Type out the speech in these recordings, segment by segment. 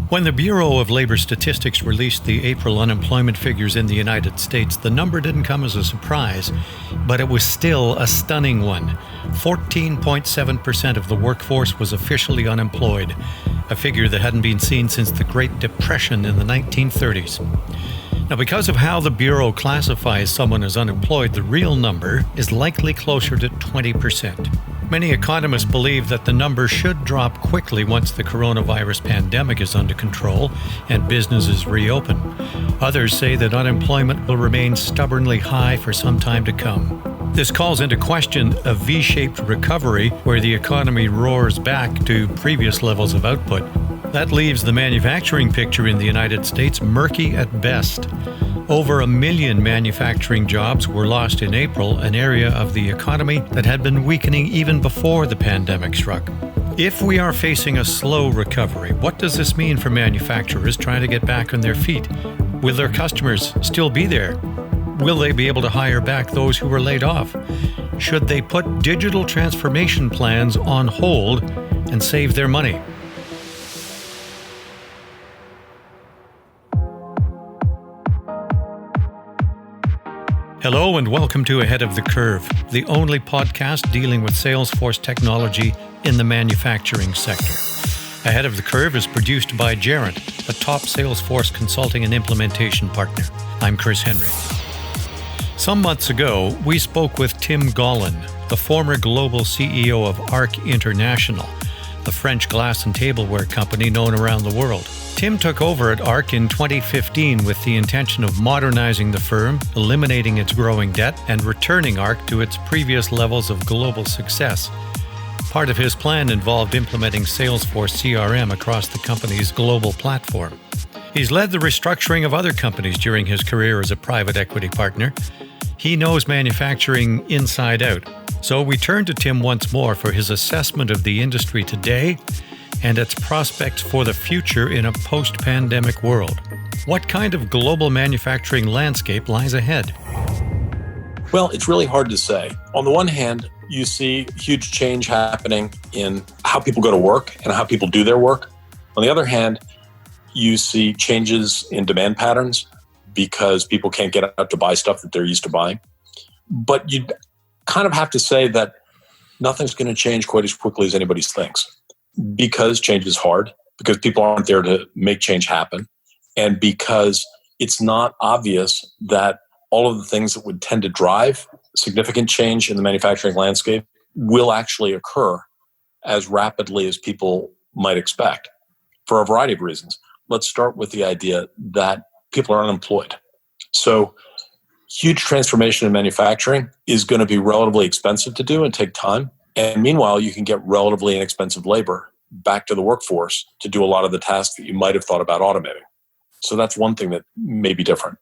When the Bureau of Labor Statistics released the April unemployment figures in the United States, the number didn't come as a surprise, but it was still a stunning one. 14.7% of the workforce was officially unemployed, a figure that hadn't been seen since the Great Depression in the 1930s. Now, because of how the Bureau classifies someone as unemployed, the real number is likely closer to 20%. Many economists believe that the number should drop quickly once the coronavirus pandemic is under control and businesses reopen. Others say that unemployment will remain stubbornly high for some time to come. This calls into question a V-shaped recovery where the economy roars back to previous levels of output. That leaves the manufacturing picture in the United States murky at best. Over 1 million manufacturing jobs were lost in April, an area of the economy that had been weakening even before the pandemic struck. If we are facing a slow recovery, what does this mean for manufacturers trying to get back on their feet? Will their customers still be there? Will they be able to hire back those who were laid off? Should they put digital transformation plans on hold and save their money? Hello and welcome to Ahead of the Curve, the only podcast dealing with Salesforce technology in the manufacturing sector. Ahead of the Curve is produced by Gerent, a top Salesforce consulting and implementation partner. I'm Chris Henry. Some months ago, we spoke with Tim Gallen, the former global CEO of ARC International, the French glass and tableware company known around the world. Tim took over at ARC in 2015 with the intention of modernizing the firm, eliminating its growing debt, and returning ARC to its previous levels of global success. Part of his plan involved implementing Salesforce CRM across the company's global platform. He's led the restructuring of other companies during his career as a private equity partner. He knows manufacturing inside out. So we turn to Tim once more for his assessment of the industry today and its prospects for the future in a post-pandemic world. What kind of global manufacturing landscape lies ahead? Well, it's really hard to say. On the one hand, you see huge change happening in how people go to work and how people do their work. On the other hand, you see changes in demand patterns because people can't get out to buy stuff that they're used to buying. But you kind of have to say that nothing's going to change quite as quickly as anybody thinks, because change is hard, because people aren't there to make change happen, and because it's not obvious that all of the things that would tend to drive significant change in the manufacturing landscape will actually occur as rapidly as people might expect, for a variety of reasons. Let's start with the idea that people are unemployed. So huge transformation in manufacturing is going to be relatively expensive to do and take time. And meanwhile, you can get relatively inexpensive labor back to the workforce to do a lot of the tasks that you might have thought about automating. So that's one thing that may be different.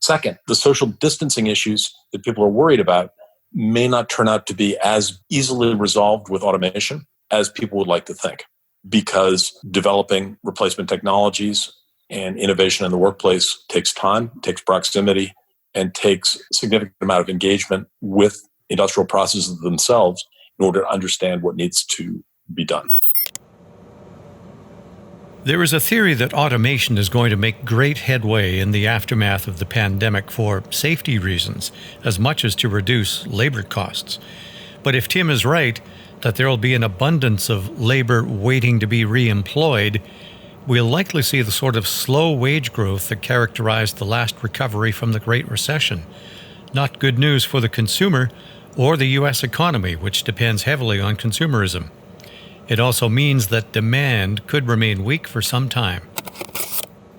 Second, the social distancing issues that people are worried about may not turn out to be as easily resolved with automation as people would like to think, because developing replacement technologies and innovation in the workplace takes time, takes proximity, and takes a significant amount of engagement with industrial processes themselves in order to understand what needs to be done. There is a theory that automation is going to make great headway in the aftermath of the pandemic for safety reasons, as much as to reduce labor costs. But if Tim is right, that there will be an abundance of labor waiting to be re-employed, we'll likely see the sort of slow wage growth that characterized the last recovery from the Great Recession. Not good news for the consumer or the U.S. economy, which depends heavily on consumerism. It also means that demand could remain weak for some time.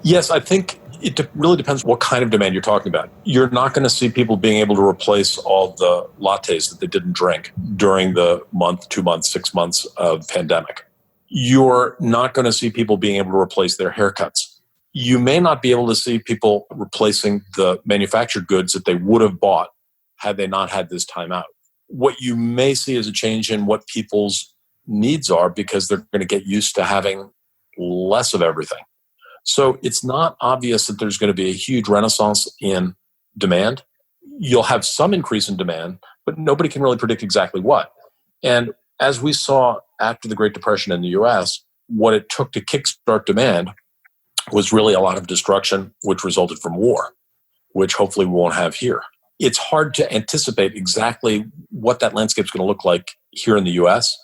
Yes, I think it really depends what kind of demand you're talking about. You're not going to see people being able to replace all the lattes that they didn't drink during the month, 2 months, 6 months of pandemic. You're not going to see people being able to replace their haircuts. You may not be able to see people replacing the manufactured goods that they would have bought had they not had this time out. What you may see is a change in what people's needs are, because they're going to get used to having less of everything. So it's not obvious that there's going to be a huge renaissance in demand. You'll have some increase in demand, but nobody can really predict exactly what. And as we saw after the Great Depression in the US, what it took to kickstart demand was really a lot of destruction, which resulted from war, which hopefully we won't have here. It's hard to anticipate exactly what that landscape is going to look like here in the US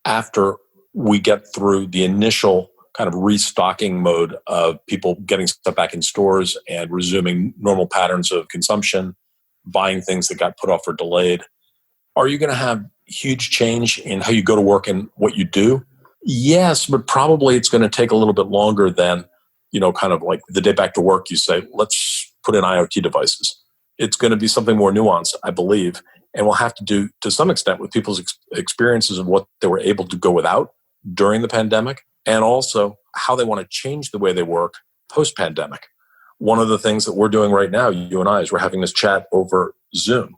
after we get through the initial kind of restocking mode of people getting stuff back in stores and resuming normal patterns of consumption, buying things that got put off or delayed. Are you going to have huge change in how you go to work and what you do? Yes, but probably it's going to take a little bit longer than, kind of like the day back to work, you say, let's put in IoT devices. It's going to be something more nuanced, I believe, and we'll have to do to some extent with people's experiences of what they were able to go without during the pandemic, and also how they want to change the way they work post-pandemic. One of the things that we're doing right now, you and I, is we're having this chat over Zoom.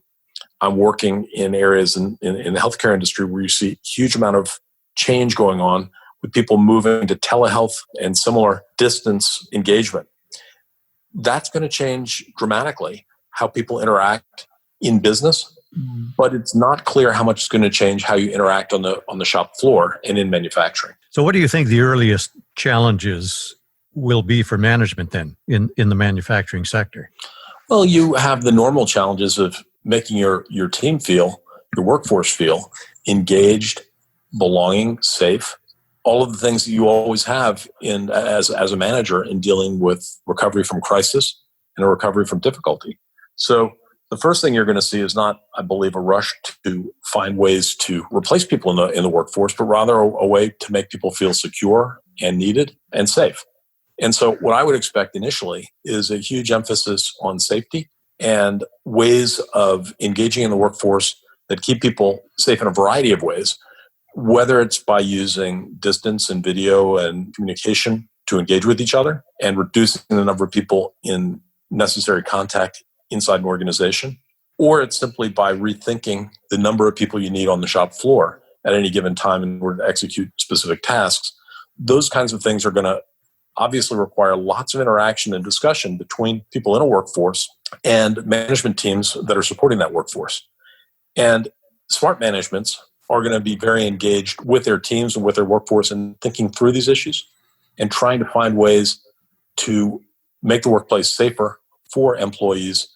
I'm working in areas in the healthcare industry where you see a huge amount of change going on with people moving to telehealth and similar distance engagement. That's going to change dramatically how people interact in business, but it's not clear how much it's going to change how you interact on the shop floor and in manufacturing. So what do you think the earliest challenges will be for management then in the manufacturing sector? Well, you have the normal challenges of making your team feel, your workforce feel engaged, belonging, safe, all of the things that you always have as a manager in dealing with recovery from crisis and a recovery from difficulty. So the first thing you're going to see is not, I believe, a rush to find ways to replace people in the workforce, but rather a way to make people feel secure and needed and safe. And so what I would expect initially is a huge emphasis on safety and ways of engaging in the workforce that keep people safe in a variety of ways, whether it's by using distance and video and communication to engage with each other and reducing the number of people in necessary contact inside an organization, or it's simply by rethinking the number of people you need on the shop floor at any given time in order to execute specific tasks. Those kinds of things are going to obviously require lots of interaction and discussion between people in a workforce and management teams that are supporting that workforce. And smart managements are going to be very engaged with their teams and with their workforce and thinking through these issues and trying to find ways to make the workplace safer for employees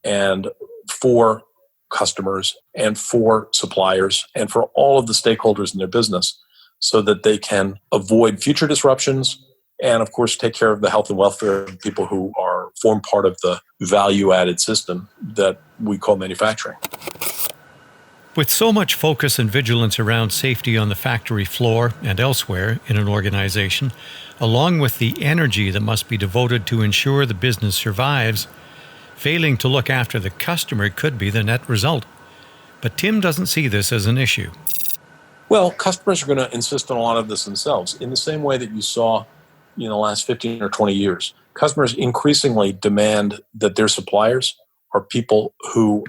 and for customers and for suppliers and for all of the stakeholders in their business so that they can avoid future disruptions and, of course, take care of the health and welfare of people who form part of the value-added system that we call manufacturing. With so much focus and vigilance around safety on the factory floor and elsewhere in an organization, along with the energy that must be devoted to ensure the business survives, failing to look after the customer could be the net result. But Tim doesn't see this as an issue. Well, customers are going to insist on a lot of this themselves in the same way that you saw in the last 15 or 20 years. Customers increasingly demand that their suppliers are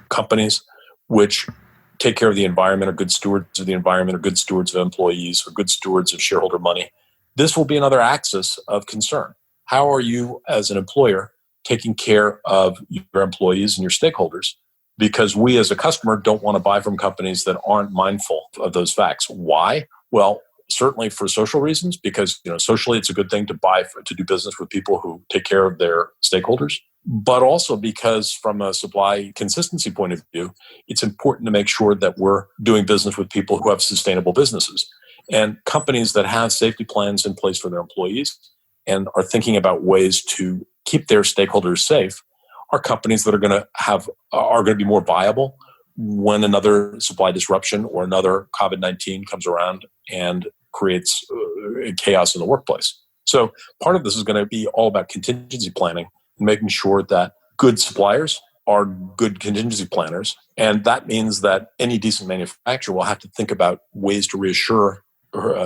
companies which take care of the environment, are good stewards of the environment, are good stewards of employees, are good stewards of shareholder money. This will be another axis of concern. How are you as an employer taking care of your employees and your stakeholders? Because we as a customer don't want to buy from companies that aren't mindful of those facts. Why? Well, certainly for social reasons, because socially it's a good thing to do business with people who take care of their stakeholders, but also because from a supply consistency point of view, it's important to make sure that we're doing business with people who have sustainable businesses. And companies that have safety plans in place for their employees and are thinking about ways to keep their stakeholders safe are companies that are going to be more viable when another supply disruption or another COVID-19 comes around and creates chaos in the workplace. So part of this is going to be all about contingency planning and making sure that good suppliers are good contingency planners. And that means that any decent manufacturer will have to think about ways to reassure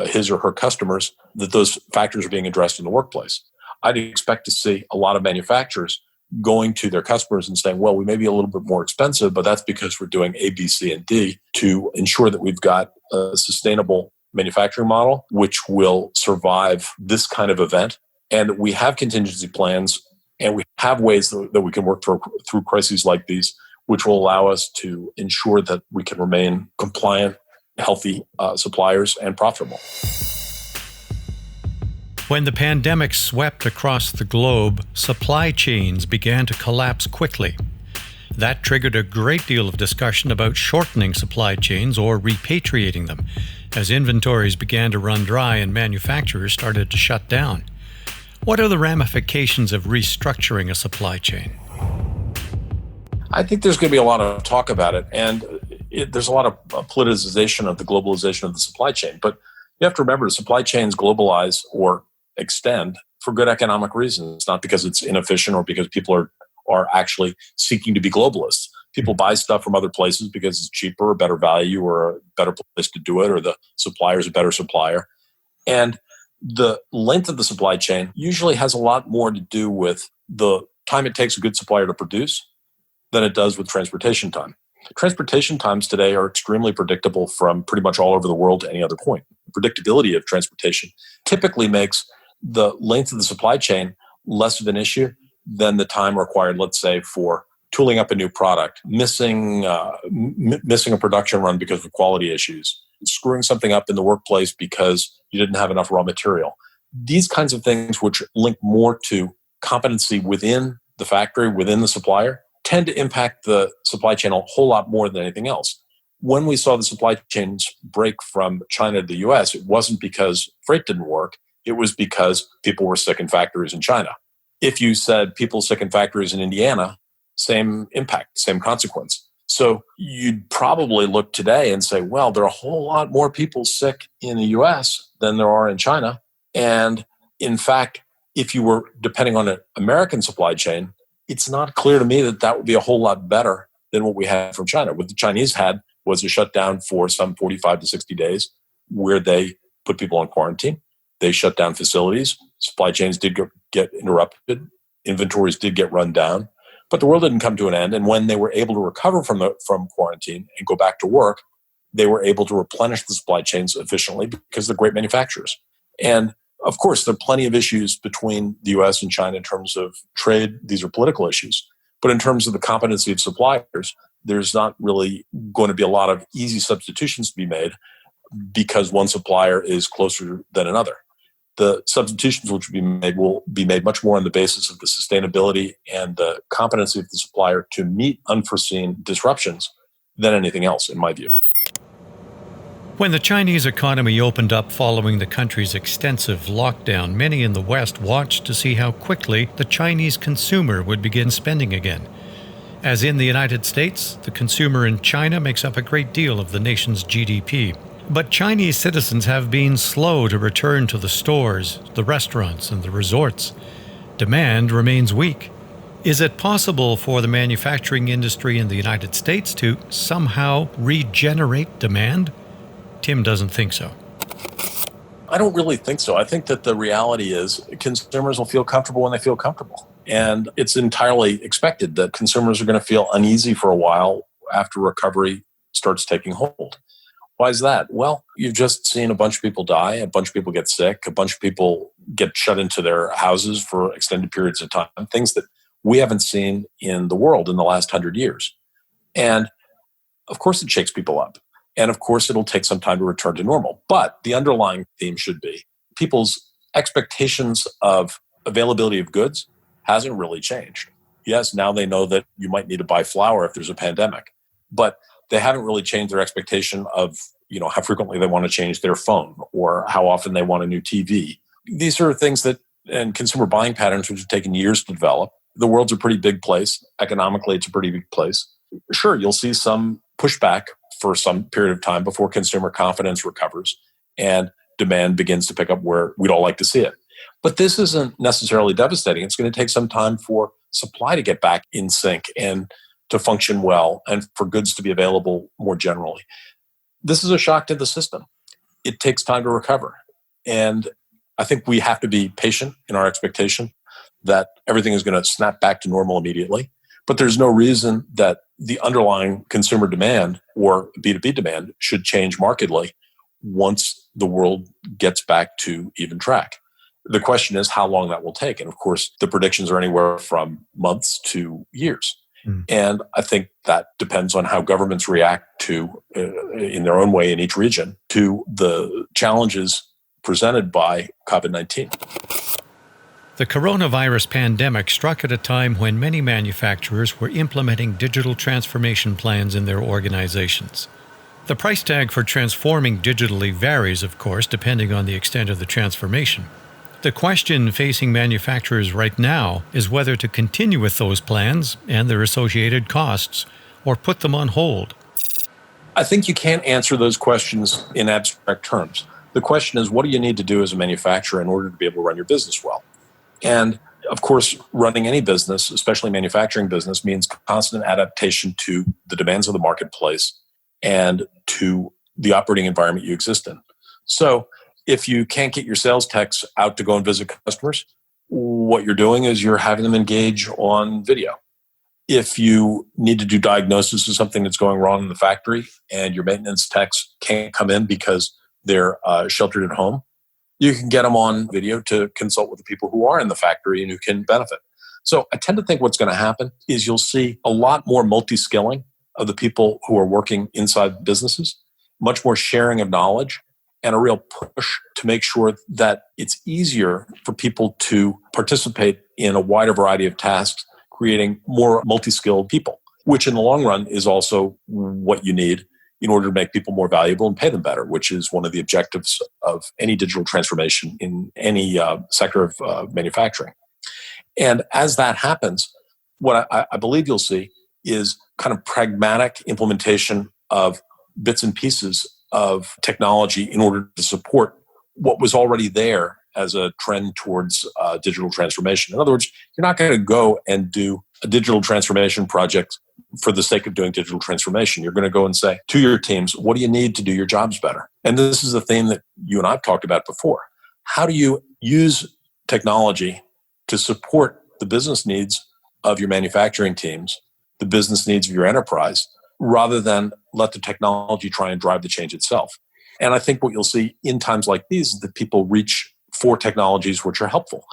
his or her customers that those factors are being addressed in the workplace. I'd expect to see a lot of manufacturers going to their customers and saying, well, we may be a little bit more expensive, but that's because we're doing A, B, C, and D to ensure that we've got a sustainable manufacturing model which will survive this kind of event. And we have contingency plans and we have ways that we can work through crises like these, which will allow us to ensure that we can remain compliant, healthy suppliers and profitable. When the pandemic swept across the globe, supply chains began to collapse quickly. That triggered a great deal of discussion about shortening supply chains or repatriating them, as inventories began to run dry and manufacturers started to shut down. What are the ramifications of restructuring a supply chain? I think there's going to be a lot of talk about it, and there's a lot of politicization of the globalization of the supply chain. But you have to remember, supply chains globalize or extend for good economic reasons, not because it's inefficient or because people are actually seeking to be globalists. People buy stuff from other places because it's cheaper or better value or a better place to do it, or the supplier is a better supplier. And the length of the supply chain usually has a lot more to do with the time it takes a good supplier to produce than it does with transportation time. Transportation times today are extremely predictable from pretty much all over the world to any other point. Predictability of transportation typically makes the length of the supply chain less of an issue than the time required, let's say, for tooling up a new product, missing a production run because of quality issues, screwing something up in the workplace because you didn't have enough raw material. These kinds of things, which link more to competency within the factory, within the supplier, tend to impact the supply chain a whole lot more than anything else. When we saw the supply chains break from China to the US, it wasn't because freight didn't work. It was because people were sick in factories in China. If you said people sick in factories in Indiana, same impact, same consequence. So you'd probably look today and say, well, there are a whole lot more people sick in the US than there are in China. And in fact, if you were depending on an American supply chain, it's not clear to me that that would be a whole lot better than what we had from China. What the Chinese had was a shutdown for some 45 to 60 days where they put people on quarantine. They shut down facilities. Supply chains did get interrupted. Inventories did get run down. But the world didn't come to an end. And when they were able to recover from quarantine and go back to work, they were able to replenish the supply chains efficiently because they're great manufacturers. And of course, there are plenty of issues between the US and China in terms of trade. These are political issues. But in terms of the competency of suppliers, there's not really going to be a lot of easy substitutions to be made because one supplier is closer than another. The substitutions which will be made much more on the basis of the sustainability and the competency of the supplier to meet unforeseen disruptions than anything else, in my view. When the Chinese economy opened up following the country's extensive lockdown, many in the West watched to see how quickly the Chinese consumer would begin spending again. As in the United States, the consumer in China makes up a great deal of the nation's GDP. But Chinese citizens have been slow to return to the stores, the restaurants, and the resorts. Demand remains weak. Is it possible for the manufacturing industry in the United States to somehow regenerate demand? Tim doesn't think so. I don't really think so. I think that the reality is consumers will feel comfortable when they feel comfortable. And it's entirely expected that consumers are going to feel uneasy for a while after recovery starts taking hold. Why is that? Well, you've just seen a bunch of people die, a bunch of people get sick, a bunch of people get shut into their houses for extended periods of time, things that we haven't seen in the world in the last 100 years. And of course, it shakes people up. And of course, it'll take some time to return to normal. But the underlying theme should be people's expectations of availability of goods hasn't really changed. Yes, now they know that you might need to buy flour if there's a pandemic, but they haven't really changed their expectation of, how frequently they want to change their phone or how often they want a new TV. These are things and consumer buying patterns which have taken years to develop. The world's a pretty big place. Economically, it's a pretty big place. Sure, you'll see some pushback for some period of time before consumer confidence recovers and demand begins to pick up where we'd all like to see it. But this isn't necessarily devastating. It's going to take some time for supply to get back in sync and to function well and for goods to be available more generally. This is a shock to the system. It takes time to recover. And I think we have to be patient in our expectation that everything is going to snap back to normal immediately. But there's no reason that the underlying consumer demand or B2B demand should change markedly once the world gets back to even track. The question is how long that will take. And of course, the predictions are anywhere from months to years. And I think that depends on how governments react to, in their own way in each region, to the challenges presented by COVID-19. The coronavirus pandemic struck at a time when many manufacturers were implementing digital transformation plans in their organizations. The price tag for transforming digitally varies, of course, depending on the extent of the transformation. The question facing manufacturers right now is whether to continue with those plans and their associated costs, or put them on hold. I think you can't answer those questions in abstract terms. The question is, what do you need to do as a manufacturer in order to be able to run your business well? And of course, running any business, especially manufacturing business, means constant adaptation to the demands of the marketplace and to the operating environment you exist in. So if you can't get your sales techs out to go and visit customers, what you're doing is you're having them engage on video. If you need to do diagnosis of something that's going wrong in the factory and your maintenance techs can't come in because they're sheltered at home, you can get them on video to consult with the people who are in the factory and who can benefit. So I tend to think what's going to happen is you'll see a lot more multi-skilling of the people who are working inside businesses, much more sharing of knowledge, and a real push to make sure that it's easier for people to participate in a wider variety of tasks, creating more multi-skilled people, which in the long run is also what you need in order to make people more valuable and pay them better, which is one of the objectives of any digital transformation in any sector of manufacturing. And as that happens, what I believe you'll see is kind of pragmatic implementation of bits and pieces of technology in order to support what was already there as a trend towards digital transformation. In other words, you're not going to go and do a digital transformation project for the sake of doing digital transformation. You're going to go and say to your teams, what do you need to do your jobs better? And this is a theme that you and I've talked about before. How do you use technology to support the business needs of your manufacturing teams, the business needs of your enterprise, rather than let the technology try and drive the change itself? And I think what you'll see in times like these is that people reach for technologies which are helpful.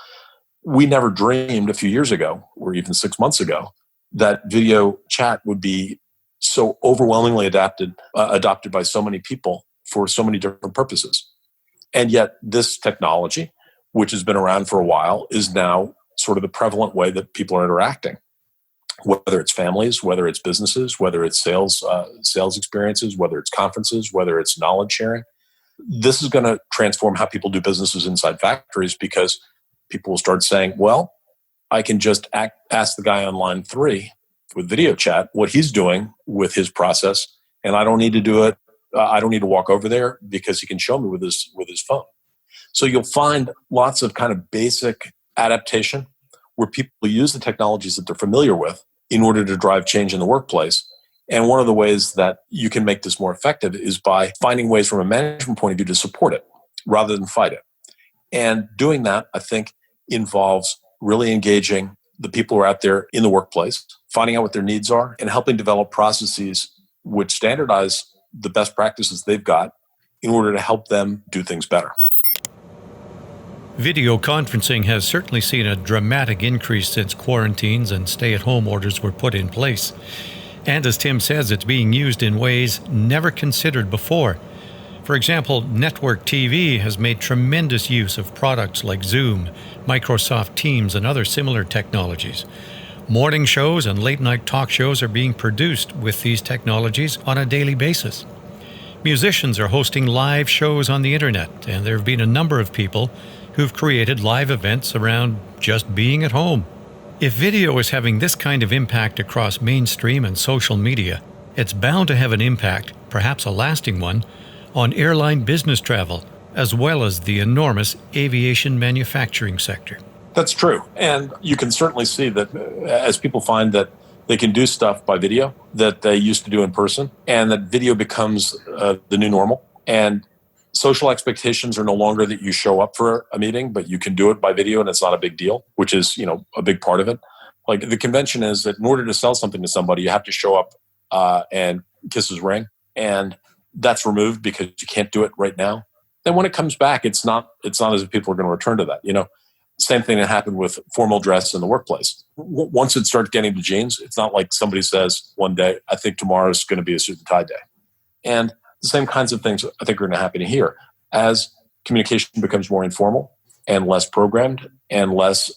We never dreamed a few years ago, or even 6 months ago, that video chat would be so overwhelmingly adopted by so many people for so many different purposes. And yet this technology, which has been around for a while, is now sort of the prevalent way that people are interacting. Whether it's families, whether it's businesses, whether it's sales experiences, whether it's conferences, whether it's knowledge sharing. This is going to transform how people do businesses inside factories, because people will start saying, well, I can just ask the guy on line 3 with video chat what he's doing with his process, and I don't need to do it. I don't need to walk over there because he can show me with his phone. So you'll find lots of kind of basic adaptation where people use the technologies that they're familiar with in order to drive change in the workplace. And one of the ways that you can make this more effective is by finding ways from a management point of view to support it rather than fight it. And doing that, I think, involves really engaging the people who are out there in the workplace, finding out what their needs are, and helping develop processes which standardize the best practices they've got in order to help them do things better. Video conferencing has certainly seen a dramatic increase since quarantines and stay-at-home orders were put in place. And as Tim says, it's being used in ways never considered before. For example, network TV has made tremendous use of products like Zoom, Microsoft Teams, and other similar technologies. Morning shows and late-night talk shows are being produced with these technologies on a daily basis. Musicians are hosting live shows on the internet, and there have been a number of people who've created live events around just being at home. If video is having this kind of impact across mainstream and social media, it's bound to have an impact, perhaps a lasting one, on airline business travel, as well as the enormous aviation manufacturing sector. That's true. And you can certainly see that as people find that they can do stuff by video that they used to do in person, and that video becomes the new normal. And social expectations are no longer that you show up for a meeting, but you can do it by video and it's not a big deal, which is, a big part of it. Like the convention is that in order to sell something to somebody, you have to show up and kiss his ring. And that's removed because you can't do it right now. Then when it comes back, it's not as if people are going to return to that. Same thing that happened with formal dress in the workplace. Once it starts getting to jeans, it's not like somebody says one day, I think tomorrow is going to be a suit and tie day. And the same kinds of things I think are going to happen here. As communication becomes more informal and less programmed and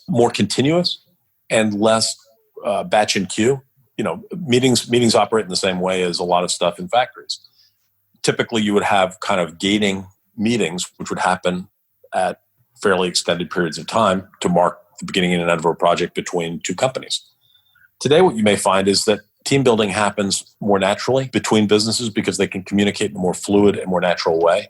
more continuous and less batch and queue. Meetings operate in the same way as a lot of stuff in factories. Typically, you would have kind of gating meetings, which would happen at fairly extended periods of time to mark the beginning and end of a project between two companies. Today, what you may find is that team building happens more naturally between businesses because they can communicate in a more fluid and more natural way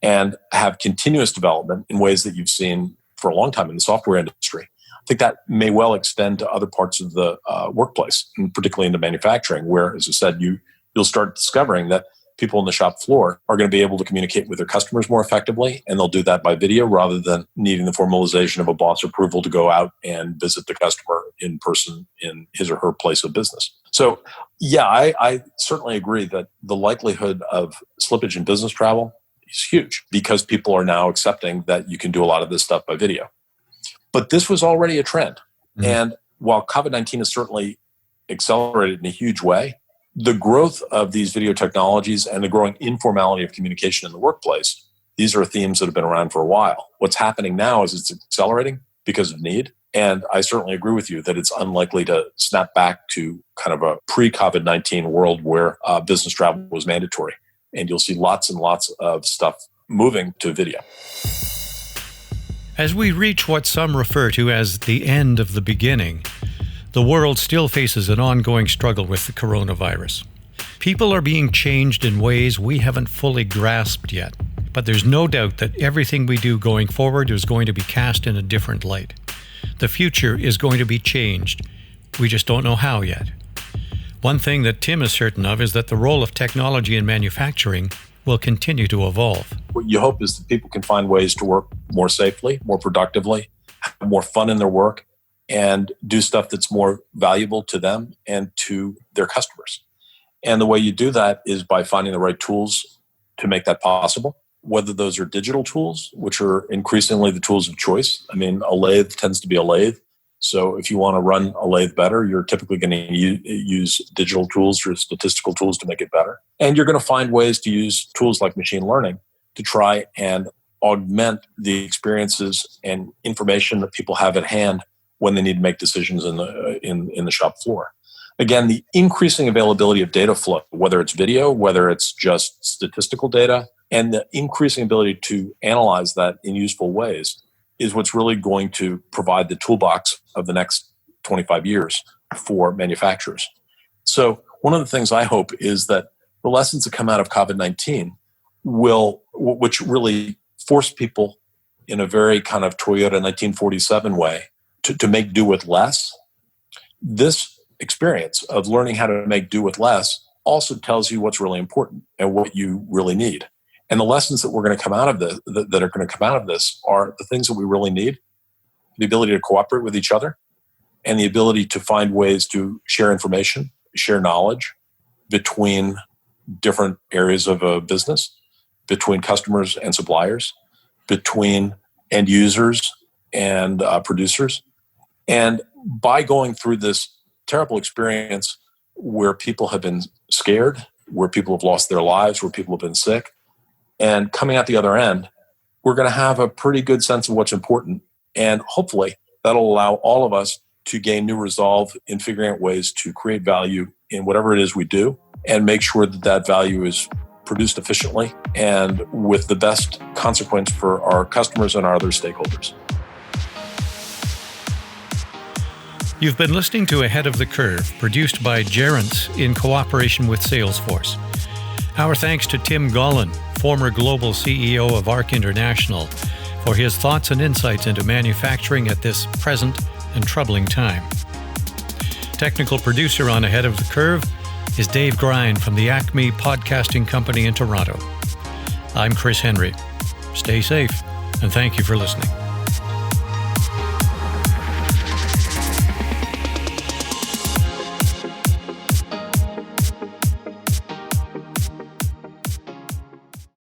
and have continuous development in ways that you've seen for a long time in the software industry. I think that may well extend to other parts of the workplace, and particularly into manufacturing, where, as I said, you'll start discovering that people on the shop floor are going to be able to communicate with their customers more effectively, and they'll do that by video rather than needing the formalization of a boss approval to go out and visit the customer in person in his or her place of business. So, yeah, I certainly agree that the likelihood of slippage in business travel is huge because people are now accepting that you can do a lot of this stuff by video. But this was already a trend. Mm-hmm. And while COVID-19 has certainly accelerated in a huge way, the growth of these video technologies and the growing informality of communication in the workplace, these are themes that have been around for a while. What's happening now is it's accelerating because of need. And I certainly agree with you that it's unlikely to snap back to kind of a pre-COVID-19 world where business travel was mandatory. And you'll see lots and lots of stuff moving to video. As we reach what some refer to as the end of the beginning, the world still faces an ongoing struggle with the coronavirus. People are being changed in ways we haven't fully grasped yet, but there's no doubt that everything we do going forward is going to be cast in a different light. The future is going to be changed. We just don't know how yet. One thing that Tim is certain of is that the role of technology in manufacturing will continue to evolve. What you hope is that people can find ways to work more safely, more productively, have more fun in their work, and do stuff that's more valuable to them and to their customers. And the way you do that is by finding the right tools to make that possible, whether those are digital tools, which are increasingly the tools of choice. I mean, a lathe tends to be a lathe. So if you want to run a lathe better, you're typically going to use digital tools or statistical tools to make it better. And you're going to find ways to use tools like machine learning to try and augment the experiences and information that people have at hand when they need to make decisions in the shop floor. Again, the increasing availability of data flow, whether it's video, whether it's just statistical data, and the increasing ability to analyze that in useful ways is what's really going to provide the toolbox of the next 25 years for manufacturers. So one of the things I hope is that the lessons that come out of COVID-19 which really force people in a very kind of Toyota 1947 way to make do with less. This experience of learning how to make do with less also tells you what's really important and what you really need. And the lessons that we're going to come out of this, that are going to come out of this, are the things that we really need: the ability to cooperate with each other, and the ability to find ways to share information, share knowledge between different areas of a business, between customers and suppliers, between end users and producers. And by going through this terrible experience where people have been scared, where people have lost their lives, where people have been sick, and coming out the other end, we're going to have a pretty good sense of what's important. And hopefully that'll allow all of us to gain new resolve in figuring out ways to create value in whatever it is we do and make sure that that value is produced efficiently and with the best consequence for our customers and our other stakeholders. You've been listening to Ahead of the Curve, produced by Gerents in cooperation with Salesforce. Our thanks to Tim Gallen, former global CEO of ARC International, for his thoughts and insights into manufacturing at this present and troubling time. Technical producer on Ahead of the Curve is Dave Grind from the Acme Podcasting Company in Toronto. I'm Chris Henry. Stay safe, and thank you for listening.